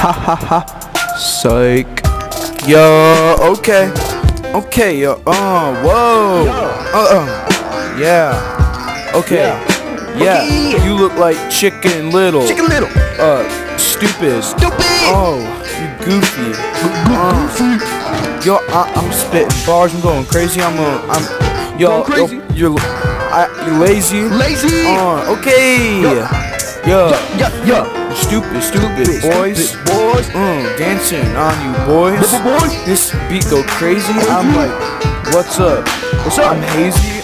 Ha ha ha. Psych. Yo, okay, yo, whoa. Yeah. Okay. Yeah. You look like Chicken Little. Stupid. Oh, you goofy. Yo, I'm spitting bars. I'm going crazy. Yo, you're lazy. Okay. Yeah. Stupid boys. Dancing on you boys. This beat go crazy. I'm like, what's up? I'm hazy.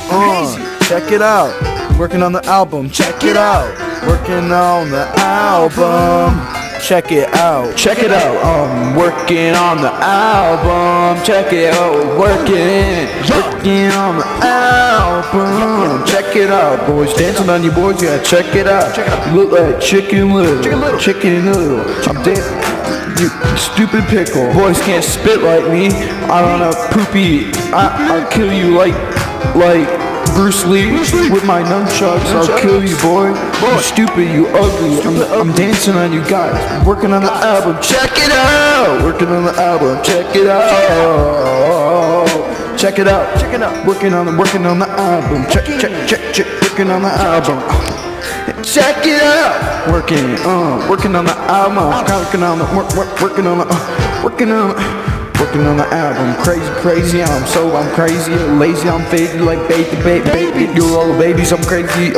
Check it out. Working on the album. Check it out. Working on the album. Check it out. I'm working on the album. Check it out. Working on the album. Check it out, boys. Dancing on you boys. Yeah, check it out. You look like Chicken Little. I'm dancing. You stupid pickle. Boys can't spit like me. I don't know, poopy. I'll kill you like Bruce Lee with my nunchucks. I'll kill you, boy. You stupid, you ugly. I'm dancing on you guys. Working on the album. Check it out. Working on the album. Check it out. Working on the album. Check. Working on the album. Check it out. Working on the album. Working on the album. Crazy. I'm crazy. Lazy. I'm faded like baby. You're all babies. I'm crazy.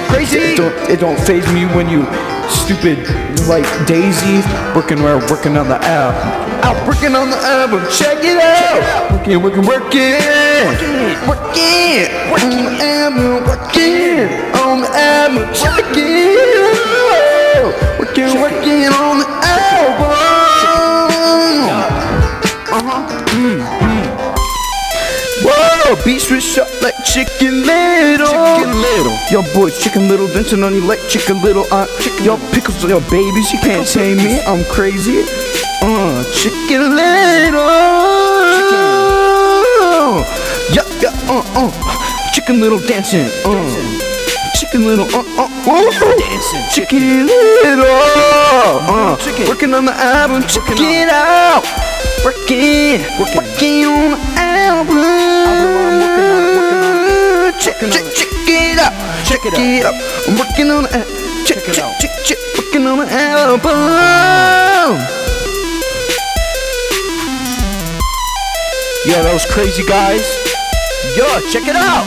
Crazy. It don't faze me when you stupid like Daisy. Working on the album. Working on the album. Check it out. Working. On the album. On the album. Check it out. Working on the album. Whoa, beat switch up like Chicken Little. Yo, boys, Chicken Little dancing on you like Chicken Little. Yo, pickles, yo, babies, you can't tame me. I'm crazy. Chicken Little. Chicken Little dancing. Chicken Little. Chicken Little. Working on the album. Check it out. Working on the album. Check it out. I'm working on the working on the album. Yo, that was crazy, guys. Yo, check it out.